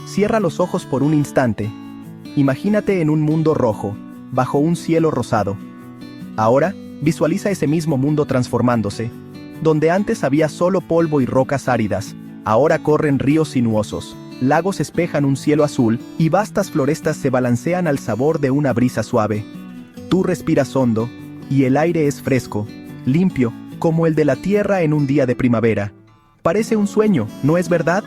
Cierra los ojos por un instante. Imagínate en un mundo rojo, bajo un cielo rosado. Ahora, visualiza ese mismo mundo transformándose. Donde antes había solo polvo y rocas áridas, ahora corren ríos sinuosos, lagos espejan un cielo azul y vastas florestas se balancean al sabor de una brisa suave. Tú respiras hondo, y el aire es fresco, limpio, como el de la tierra en un día de primavera. Parece un sueño, ¿no es verdad?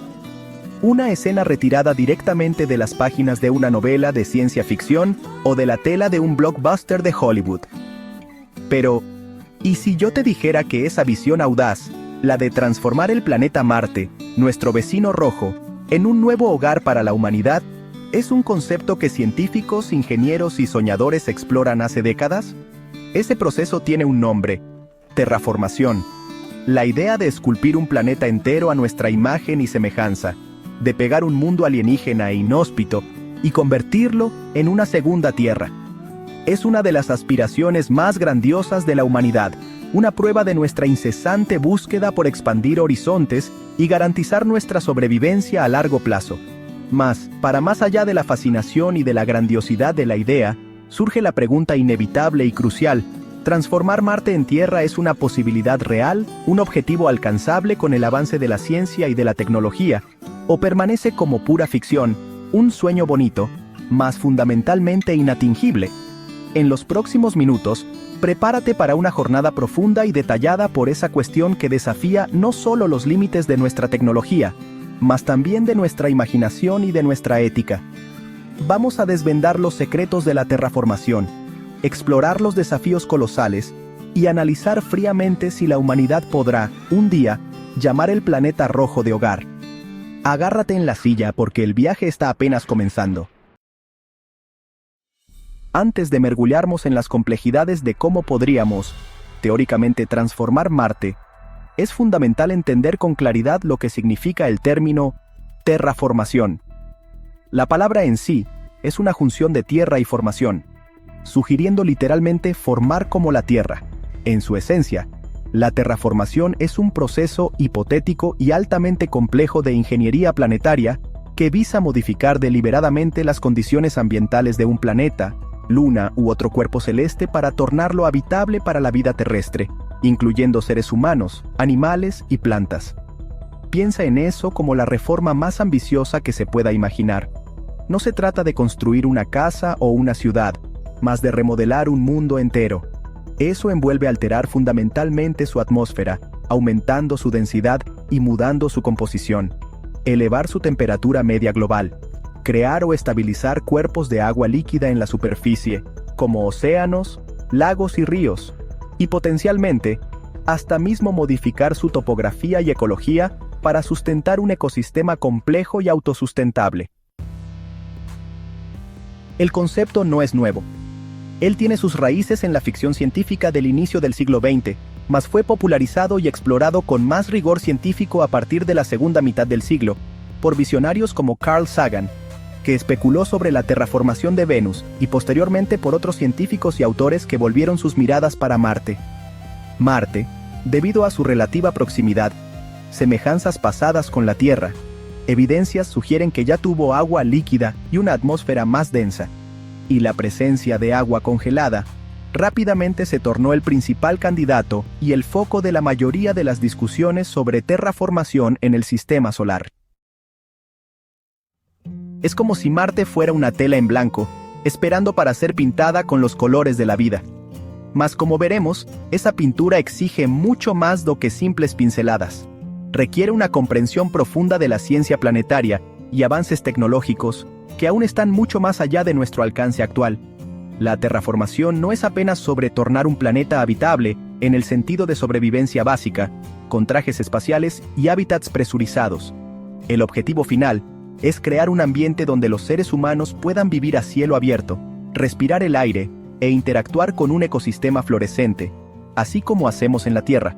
Una escena retirada directamente de las páginas de una novela de ciencia ficción o de la tela de un blockbuster de Hollywood. Pero, ¿y si yo te dijera que esa visión audaz, la de transformar el planeta Marte, nuestro vecino rojo, en un nuevo hogar para la humanidad, es un concepto que científicos, ingenieros y soñadores exploran hace décadas? Ese proceso tiene un nombre: terraformación. La idea de esculpir un planeta entero a nuestra imagen y semejanza, de pegar un mundo alienígena e inhóspito y convertirlo en una segunda Tierra. Es una de las aspiraciones más grandiosas de la humanidad, una prueba de nuestra incesante búsqueda por expandir horizontes y garantizar nuestra sobrevivencia a largo plazo. Mas, para más allá de la fascinación y de la grandiosidad de la idea, surge la pregunta inevitable y crucial: ¿transformar Marte en Tierra es una posibilidad real, un objetivo alcanzable con el avance de la ciencia y de la tecnología, o permanece como pura ficción, un sueño bonito, mas fundamentalmente inatingible? En los próximos minutos, prepárate para una jornada profunda y detallada por esa cuestión que desafía no solo los límites de nuestra tecnología, mas también de nuestra imaginación y de nuestra ética. Vamos a desvendar los secretos de la terraformación, explorar los desafíos colosales y analizar fríamente si la humanidad podrá, un día, llamar el planeta rojo de hogar. Agárrate en la silla porque el viaje está apenas comenzando. Antes de mergullarnos en las complejidades de cómo podríamos, teóricamente, transformar Marte, es fundamental entender con claridad lo que significa el término terraformación. La palabra en sí es una junción de tierra y formación, sugiriendo literalmente formar como la Tierra. En su esencia, la terraformación es un proceso hipotético y altamente complejo de ingeniería planetaria que visa modificar deliberadamente las condiciones ambientales de un planeta, luna u otro cuerpo celeste para tornarlo habitable para la vida terrestre, incluyendo seres humanos, animales y plantas. Piensa en eso como la reforma más ambiciosa que se pueda imaginar. No se trata de construir una casa o una ciudad, mas de remodelar un mundo entero. Eso envuelve alterar fundamentalmente su atmósfera, aumentando su densidad y mudando su composición, elevar su temperatura media global, crear o estabilizar cuerpos de agua líquida en la superficie, como océanos, lagos y ríos, y potencialmente, hasta mismo modificar su topografía y ecología para sustentar un ecosistema complejo y autosustentable. El concepto no es nuevo. Él tiene sus raíces en la ficción científica del inicio del siglo XX, mas fue popularizado y explorado con más rigor científico a partir de la segunda mitad del siglo, por visionarios como Carl Sagan, que especuló sobre la terraformación de Venus, y posteriormente por otros científicos y autores que volvieron sus miradas para Marte. Marte, debido a su relativa proximidad, semejanzas pasadas con la Tierra, evidencias sugieren que ya tuvo agua líquida y una atmósfera más densa, y la presencia de agua congelada rápidamente se tornó el principal candidato y el foco de la mayoría de las discusiones sobre terraformación en el sistema solar. Es como si Marte fuera una tela en blanco, esperando para ser pintada con los colores de la vida. Mas como veremos, esa pintura exige mucho más do que simples pinceladas. Requiere una comprensión profunda de la ciencia planetaria y avances tecnológicos que aún están mucho más allá de nuestro alcance actual. La terraformación no es apenas sobre tornar un planeta habitable en el sentido de sobrevivencia básica, con trajes espaciales y hábitats presurizados. El objetivo final es crear un ambiente donde los seres humanos puedan vivir a cielo abierto, respirar el aire e interactuar con un ecosistema florescente, así como hacemos en la Tierra.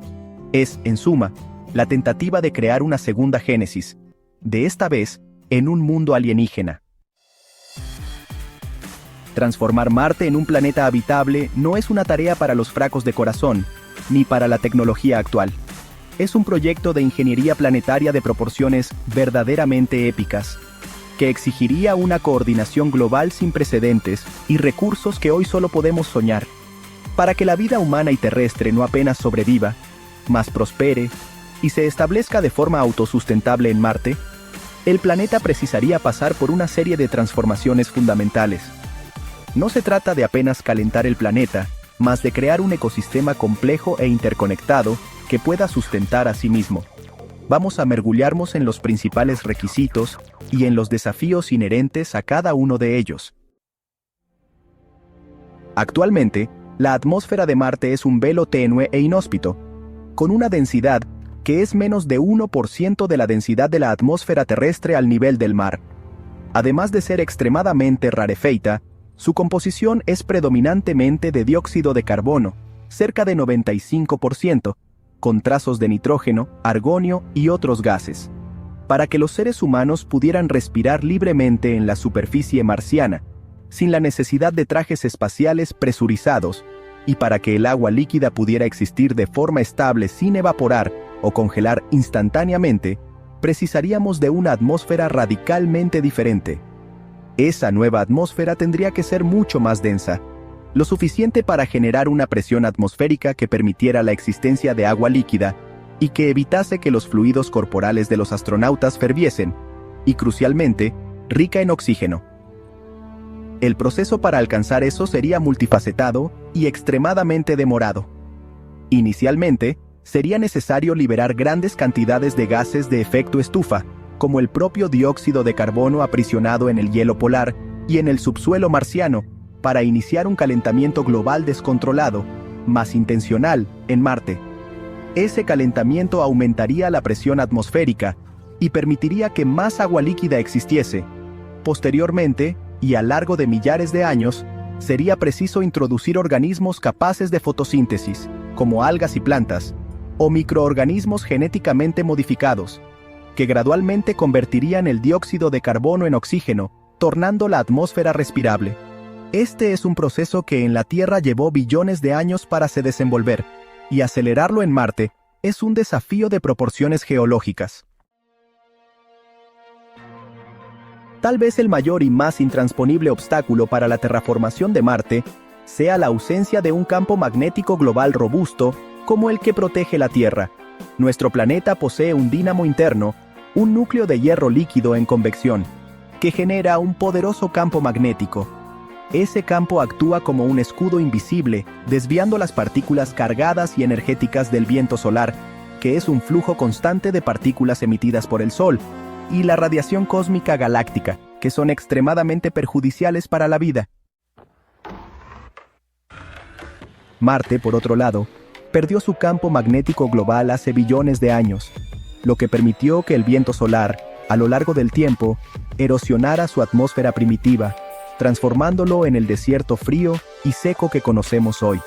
Es, en suma, la tentativa de crear una segunda Génesis, de esta vez, en un mundo alienígena. Transformar Marte en un planeta habitable no es una tarea para los fracos de corazón, ni para la tecnología actual. Es un proyecto de ingeniería planetaria de proporciones verdaderamente épicas, que exigiría una coordinación global sin precedentes y recursos que hoy solo podemos soñar. Para que la vida humana y terrestre no apenas sobreviva, más prospere y se establezca de forma autosustentable en Marte, el planeta precisaría pasar por una serie de transformaciones fundamentales. No se trata de apenas calentar el planeta, más de crear un ecosistema complejo e interconectado que pueda sustentar a sí mismo. Vamos a mergullarnos en los principales requisitos y en los desafíos inherentes a cada uno de ellos. Actualmente, la atmósfera de Marte es un velo tenue e inhóspito, con una densidad que es menos de 1% de la densidad de la atmósfera terrestre al nivel del mar. Además de ser extremadamente rarefeita, su composición es predominantemente de dióxido de carbono, cerca de 95%, con trazos de nitrógeno, argonio y otros gases. Para que los seres humanos pudieran respirar libremente en la superficie marciana, sin la necesidad de trajes espaciales presurizados, y para que el agua líquida pudiera existir de forma estable sin evaporar o congelar instantáneamente, precisaríamos de una atmósfera radicalmente diferente. Esa nueva atmósfera tendría que ser mucho más densa, lo suficiente para generar una presión atmosférica que permitiera la existencia de agua líquida y que evitase que los fluidos corporales de los astronautas ferviesen, y crucialmente, rica en oxígeno. El proceso para alcanzar eso sería multifacetado y extremadamente demorado. Inicialmente, sería necesario liberar grandes cantidades de gases de efecto estufa, como el propio dióxido de carbono aprisionado en el hielo polar y en el subsuelo marciano, para iniciar un calentamiento global descontrolado, más intencional, en Marte. Ese calentamiento aumentaría la presión atmosférica y permitiría que más agua líquida existiese. Posteriormente, y a lo largo de millares de años, sería preciso introducir organismos capaces de fotosíntesis, como algas y plantas, o microorganismos genéticamente modificados, que gradualmente convertirían el dióxido de carbono en oxígeno, tornando la atmósfera respirable. Este es un proceso que en la Tierra llevó billones de años para se desenvolver, y acelerarlo en Marte es un desafío de proporciones geológicas. Tal vez el mayor y más intransponible obstáculo para la terraformación de Marte sea la ausencia de un campo magnético global robusto como el que protege la Tierra. Nuestro planeta posee un dínamo interno, un núcleo de hierro líquido en convección, que genera un poderoso campo magnético. Ese campo actúa como un escudo invisible, desviando las partículas cargadas y energéticas del viento solar, que es un flujo constante de partículas emitidas por el Sol, y la radiación cósmica galáctica, que son extremadamente perjudiciales para la vida. Marte, por otro lado, perdió su campo magnético global hace billones de años, lo que permitió que el viento solar, a lo largo del tiempo, erosionara su atmósfera primitiva, transformándolo en el desierto frío y seco que conocemos hoy.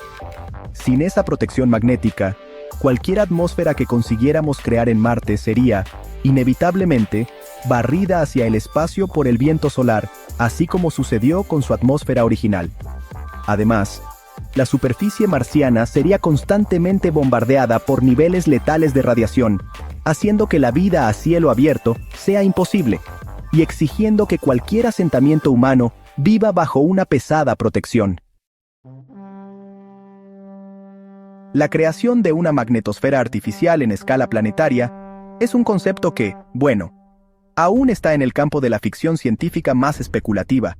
Sin esa protección magnética, cualquier atmósfera que consiguiéramos crear en Marte sería, inevitablemente, barrida hacia el espacio por el viento solar, así como sucedió con su atmósfera original. Además, la superficie marciana sería constantemente bombardeada por niveles letales de radiación, haciendo que la vida a cielo abierto sea imposible, y exigiendo que cualquier asentamiento humano viva bajo una pesada protección. La creación de una magnetosfera artificial en escala planetaria es un concepto que, bueno, aún está en el campo de la ficción científica más especulativa,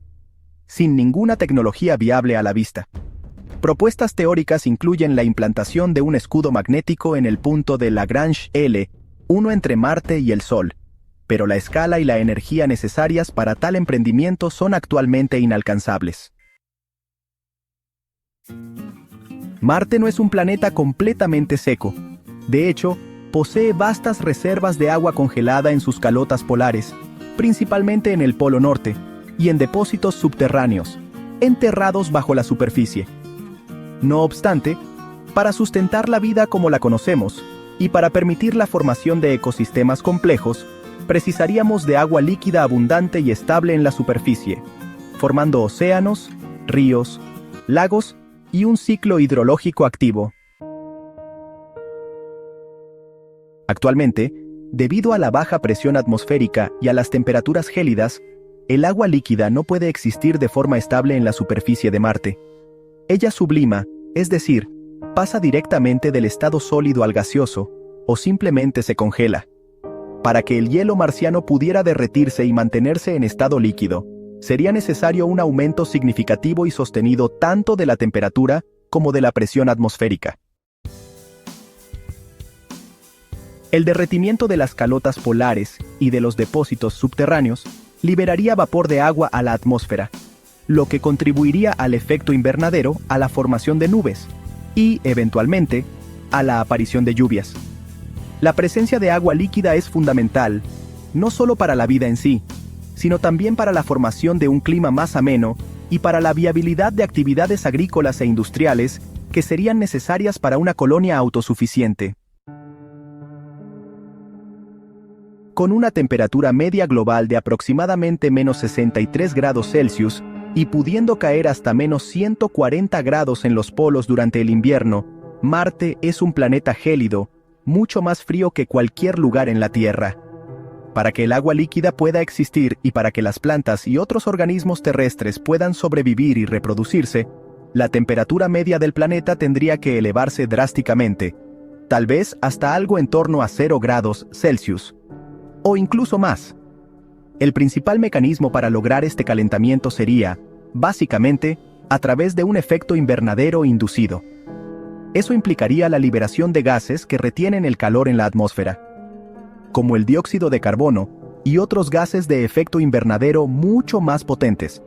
sin ninguna tecnología viable a la vista. Propuestas teóricas incluyen la implantación de un escudo magnético en el punto de Lagrange L, uno entre Marte y el Sol, pero la escala y la energía necesarias para tal emprendimiento son actualmente inalcanzables. Marte no es un planeta completamente seco. De hecho, posee vastas reservas de agua congelada en sus calotas polares, principalmente en el Polo Norte, y en depósitos subterráneos, enterrados bajo la superficie. No obstante, para sustentar la vida como la conocemos, y para permitir la formación de ecosistemas complejos, precisaríamos de agua líquida abundante y estable en la superficie, formando océanos, ríos, lagos y un ciclo hidrológico activo. Actualmente, debido a la baja presión atmosférica y a las temperaturas gélidas, el agua líquida no puede existir de forma estable en la superficie de Marte. Ella sublima, es decir, pasa directamente del estado sólido al gaseoso, o simplemente se congela. Para que el hielo marciano pudiera derretirse y mantenerse en estado líquido, sería necesario un aumento significativo y sostenido tanto de la temperatura como de la presión atmosférica. El derretimiento de las calotas polares y de los depósitos subterráneos liberaría vapor de agua a la atmósfera, lo que contribuiría al efecto invernadero, a la formación de nubes y, eventualmente, a la aparición de lluvias. La presencia de agua líquida es fundamental, no solo para la vida en sí, sino también para la formación de un clima más ameno y para la viabilidad de actividades agrícolas e industriales que serían necesarias para una colonia autosuficiente. Con una temperatura media global de aproximadamente menos 63 grados Celsius y pudiendo caer hasta menos 140 grados en los polos durante el invierno, Marte es un planeta gélido, mucho más frío que cualquier lugar en la Tierra. Para que el agua líquida pueda existir y para que las plantas y otros organismos terrestres puedan sobrevivir y reproducirse, la temperatura media del planeta tendría que elevarse drásticamente, tal vez hasta algo en torno a 0 grados Celsius. O incluso más. El principal mecanismo para lograr este calentamiento sería, básicamente, a través de un efecto invernadero inducido. Eso implicaría la liberación de gases que retienen el calor en la atmósfera, como el dióxido de carbono y otros gases de efecto invernadero mucho más potentes,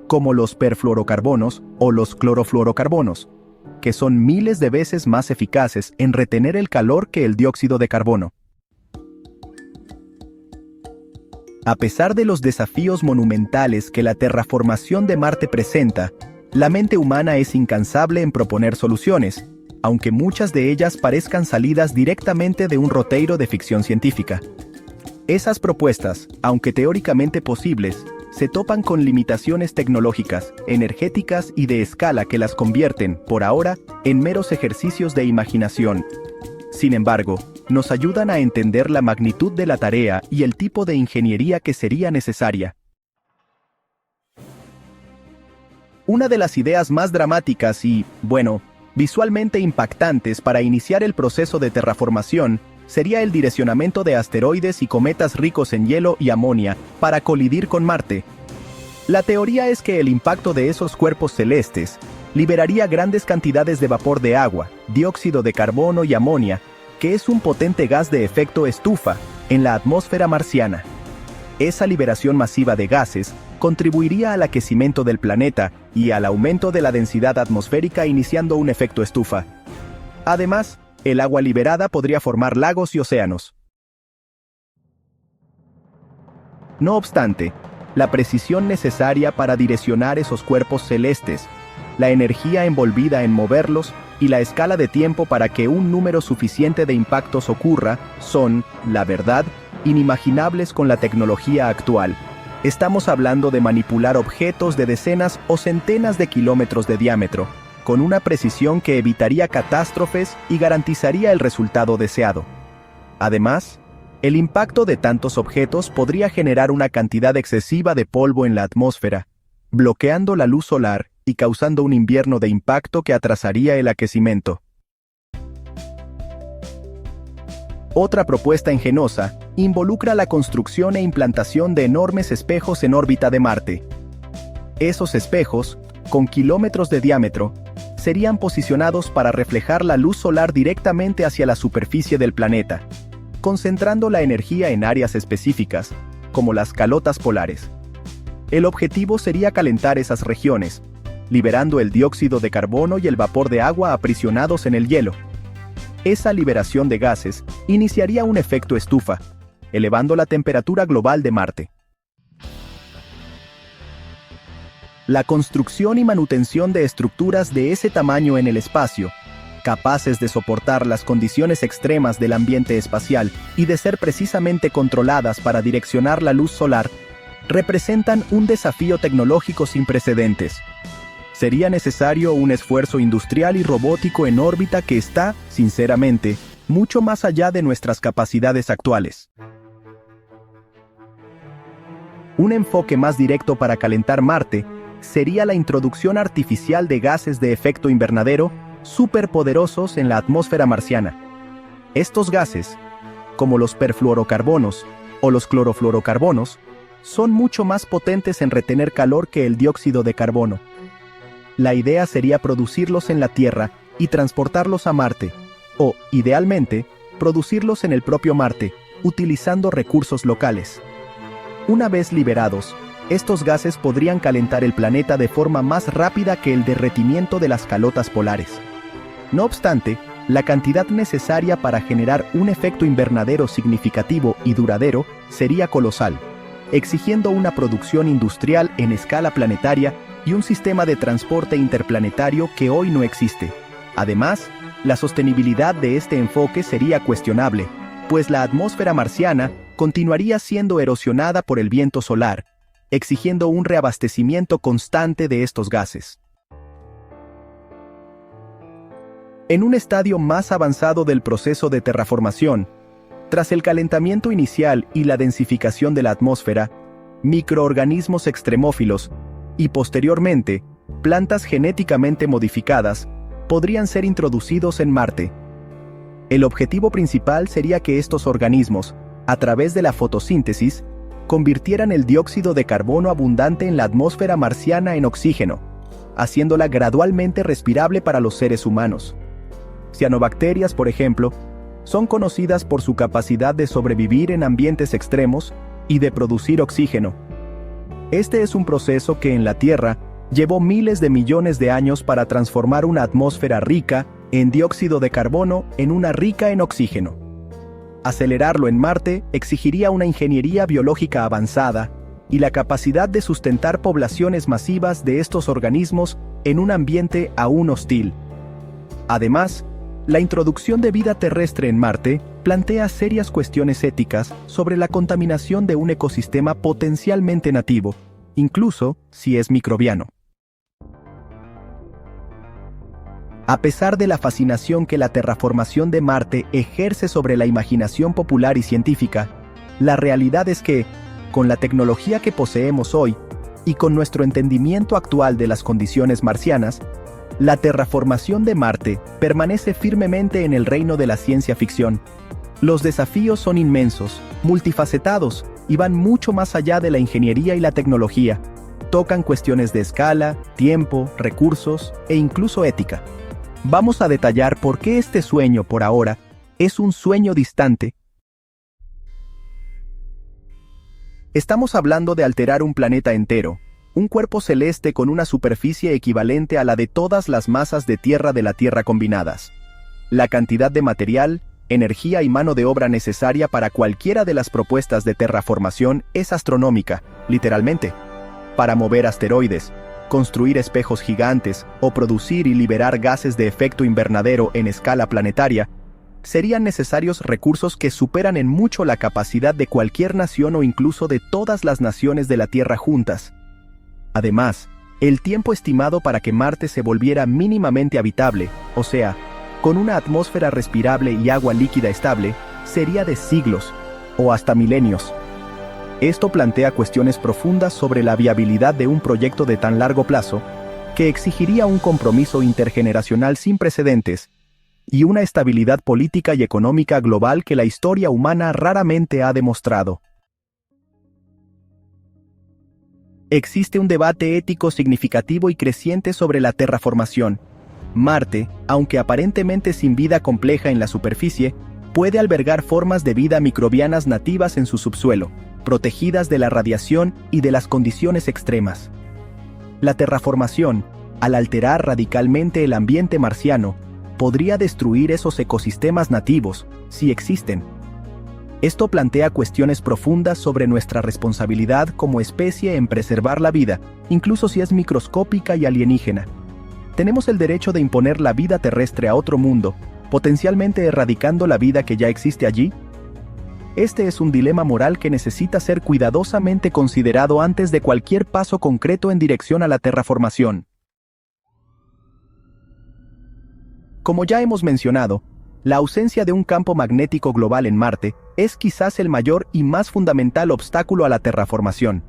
como los perfluorocarbonos o los clorofluorocarbonos, que son miles de veces más eficaces en retener el calor que el dióxido de carbono. A pesar de los desafíos monumentales que la terraformación de Marte presenta, la mente humana es incansable en proponer soluciones, aunque muchas de ellas parezcan salidas directamente de un roteiro de ficción científica. Esas propuestas, aunque teóricamente posibles, se topan con limitaciones tecnológicas, energéticas y de escala que las convierten, por ahora, en meros ejercicios de imaginación. Sin embargo, nos ayudan a entender la magnitud de la tarea y el tipo de ingeniería que sería necesaria. Una de las ideas más dramáticas y, visualmente impactantes para iniciar el proceso de terraformación sería el direccionamiento de asteroides y cometas ricos en hielo y amonia para colidir con Marte. La teoría es que el impacto de esos cuerpos celestes liberaría grandes cantidades de vapor de agua, dióxido de carbono y amonia, que es un potente gas de efecto estufa, en la atmósfera marciana. Esa liberación masiva de gases contribuiría al aquecimiento del planeta y al aumento de la densidad atmosférica iniciando un efecto estufa. Además, el agua liberada podría formar lagos y océanos. No obstante, la precisión necesaria para direccionar esos cuerpos celestes, la energía envolvida en moverlos y la escala de tiempo para que un número suficiente de impactos ocurra son, la verdad, inimaginables con la tecnología actual. Estamos hablando de manipular objetos de decenas o centenas de kilómetros de diámetro, con una precisión que evitaría catástrofes y garantizaría el resultado deseado. Además, el impacto de tantos objetos podría generar una cantidad excesiva de polvo en la atmósfera, bloqueando la luz solar y causando un invierno de impacto que atrasaría el aquecimiento. Otra propuesta ingeniosa involucra la construcción e implantación de enormes espejos en órbita de Marte. Esos espejos, con kilómetros de diámetro, serían posicionados para reflejar la luz solar directamente hacia la superficie del planeta, concentrando la energía en áreas específicas, como las calotas polares. El objetivo sería calentar esas regiones, liberando el dióxido de carbono y el vapor de agua aprisionados en el hielo. Esa liberación de gases iniciaría un efecto estufa, elevando la temperatura global de Marte. La construcción y manutención de estructuras de ese tamaño en el espacio, capaces de soportar las condiciones extremas del ambiente espacial y de ser precisamente controladas para direccionar la luz solar, representan un desafío tecnológico sin precedentes. Sería necesario un esfuerzo industrial y robótico en órbita que está, sinceramente, mucho más allá de nuestras capacidades actuales. Un enfoque más directo para calentar Marte sería la introducción artificial de gases de efecto invernadero superpoderosos en la atmósfera marciana. Estos gases, como los perfluorocarbonos o los clorofluorocarbonos, son mucho más potentes en retener calor que el dióxido de carbono. La idea sería producirlos en la Tierra y transportarlos a Marte, o, idealmente, producirlos en el propio Marte, utilizando recursos locales. Una vez liberados, estos gases podrían calentar el planeta de forma más rápida que el derretimiento de las calotas polares. No obstante, la cantidad necesaria para generar un efecto invernadero significativo y duradero sería colosal, exigiendo una producción industrial en escala planetaria y un sistema de transporte interplanetario que hoy no existe. Además, la sostenibilidad de este enfoque sería cuestionable, pues la atmósfera marciana continuaría siendo erosionada por el viento solar, exigiendo un reabastecimiento constante de estos gases. En un estadio más avanzado del proceso de terraformación, tras el calentamiento inicial y la densificación de la atmósfera, microorganismos extremófilos y posteriormente, plantas genéticamente modificadas podrían ser introducidos en Marte. El objetivo principal sería que estos organismos, a través de la fotosíntesis, convirtieran el dióxido de carbono abundante en la atmósfera marciana en oxígeno, haciéndola gradualmente respirable para los seres humanos. Cianobacterias, por ejemplo, son conocidas por su capacidad de sobrevivir en ambientes extremos y de producir oxígeno. Este es un proceso que en la Tierra llevó miles de millones de años para transformar una atmósfera rica en dióxido de carbono en una rica en oxígeno. Acelerarlo en Marte exigiría una ingeniería biológica avanzada y la capacidad de sustentar poblaciones masivas de estos organismos en un ambiente aún hostil. Además, la introducción de vida terrestre en Marte plantea serias cuestiones éticas sobre la contaminación de un ecosistema potencialmente nativo, incluso si es microbiano. A pesar de la fascinación que la terraformación de Marte ejerce sobre la imaginación popular y científica, la realidad es que, con la tecnología que poseemos hoy y con nuestro entendimiento actual de las condiciones marcianas, la terraformación de Marte permanece firmemente en el reino de la ciencia ficción. Los desafíos son inmensos, multifacetados y van mucho más allá de la ingeniería y la tecnología. Tocan cuestiones de escala, tiempo, recursos e incluso ética. Vamos a detallar por qué este sueño, por ahora, es un sueño distante. Estamos hablando de alterar un planeta entero, un cuerpo celeste con una superficie equivalente a la de todas las masas de tierra de la Tierra combinadas. La cantidad de material, energía y mano de obra necesaria para cualquiera de las propuestas de terraformación es astronómica, literalmente. Para mover asteroides, construir espejos gigantes o producir y liberar gases de efecto invernadero en escala planetaria, serían necesarios recursos que superan en mucho la capacidad de cualquier nación o incluso de todas las naciones de la Tierra juntas. Además, el tiempo estimado para que Marte se volviera mínimamente habitable, o sea, con una atmósfera respirable y agua líquida estable, sería de siglos, o hasta milenios. Esto plantea cuestiones profundas sobre la viabilidad de un proyecto de tan largo plazo, que exigiría un compromiso intergeneracional sin precedentes, y una estabilidad política y económica global que la historia humana raramente ha demostrado. Existe un debate ético significativo y creciente sobre la terraformación. Marte, aunque aparentemente sin vida compleja en la superficie, puede albergar formas de vida microbianas nativas en su subsuelo, protegidas de la radiación y de las condiciones extremas. La terraformación, al alterar radicalmente el ambiente marciano, podría destruir esos ecosistemas nativos, si existen. Esto plantea cuestiones profundas sobre nuestra responsabilidad como especie en preservar la vida, incluso si es microscópica y alienígena. Tenemos el derecho de imponer la vida terrestre a otro mundo, potencialmente erradicando la vida que ya existe allí. Este es un dilema moral que necesita ser cuidadosamente considerado antes de cualquier paso concreto en dirección a la terraformación. Como ya hemos mencionado, la ausencia de un campo magnético global en Marte es quizás el mayor y más fundamental obstáculo a la terraformación.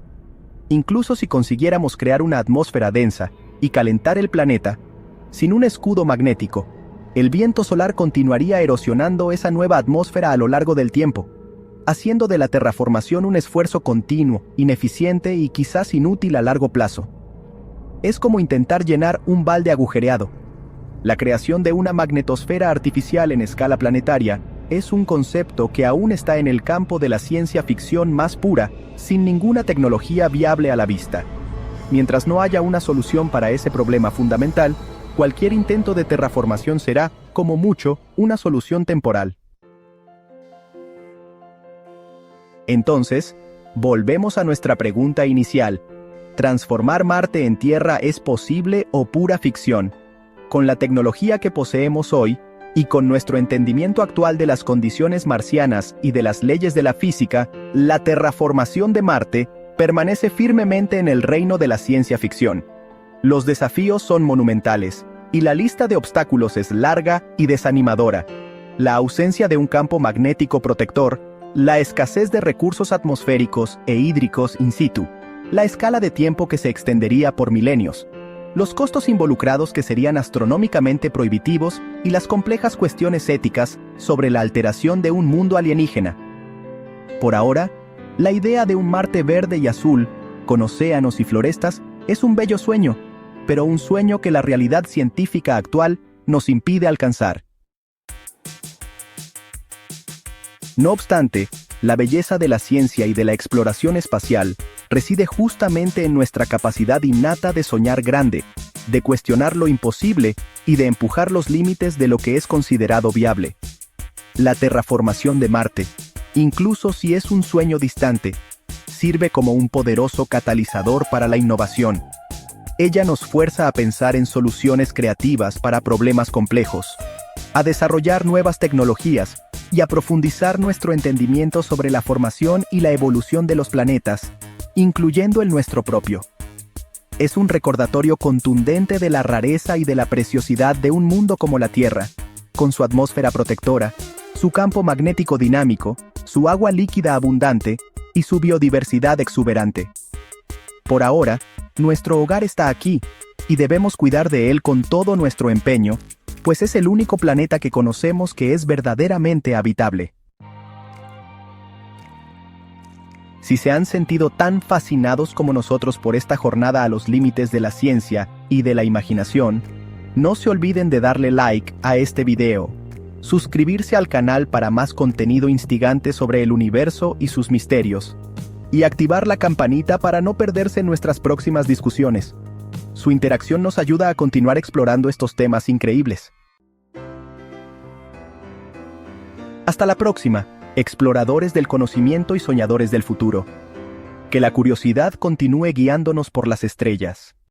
Incluso si consiguiéramos crear una atmósfera densa y calentar el planeta, sin un escudo magnético, el viento solar continuaría erosionando esa nueva atmósfera a lo largo del tiempo, haciendo de la terraformación un esfuerzo continuo, ineficiente y quizás inútil a largo plazo. Es como intentar llenar un balde agujereado. La creación de una magnetosfera artificial en escala planetaria es un concepto que aún está en el campo de la ciencia ficción más pura, sin ninguna tecnología viable a la vista. Mientras no haya una solución para ese problema fundamental, cualquier intento de terraformación será, como mucho, una solución temporal. Entonces, volvemos a nuestra pregunta inicial. ¿Transformar Marte en Tierra es posible o pura ficción? Con la tecnología que poseemos hoy, y con nuestro entendimiento actual de las condiciones marcianas y de las leyes de la física, la terraformación de Marte permanece firmemente en el reino de la ciencia ficción. Los desafíos son monumentales, y la lista de obstáculos es larga y desanimadora. La ausencia de un campo magnético protector, la escasez de recursos atmosféricos e hídricos in situ, la escala de tiempo que se extendería por milenios, los costos involucrados que serían astronómicamente prohibitivos y las complejas cuestiones éticas sobre la alteración de un mundo alienígena. Por ahora, la idea de un Marte verde y azul, con océanos y florestas, es un bello sueño, pero un sueño que la realidad científica actual nos impide alcanzar. No obstante, la belleza de la ciencia y de la exploración espacial reside justamente en nuestra capacidad innata de soñar grande, de cuestionar lo imposible y de empujar los límites de lo que es considerado viable. La terraformación de Marte, incluso si es un sueño distante, sirve como un poderoso catalizador para la innovación. Ella nos fuerza a pensar en soluciones creativas para problemas complejos, a desarrollar nuevas tecnologías y a profundizar nuestro entendimiento sobre la formación y la evolución de los planetas, incluyendo el nuestro propio. Es un recordatorio contundente de la rareza y de la preciosidad de un mundo como la Tierra, con su atmósfera protectora, su campo magnético dinámico, su agua líquida abundante y su biodiversidad exuberante. Por ahora, nuestro hogar está aquí, y debemos cuidar de él con todo nuestro empeño, pues es el único planeta que conocemos que es verdaderamente habitable. Si se han sentido tan fascinados como nosotros por esta jornada a los límites de la ciencia y de la imaginación, no se olviden de darle like a este video, suscribirse al canal para más contenido instigante sobre el universo y sus misterios, y activar la campanita para no perderse nuestras próximas discusiones. Su interacción nos ayuda a continuar explorando estos temas increíbles. Hasta la próxima, exploradores del conocimiento y soñadores del futuro. Que la curiosidad continúe guiándonos por las estrellas.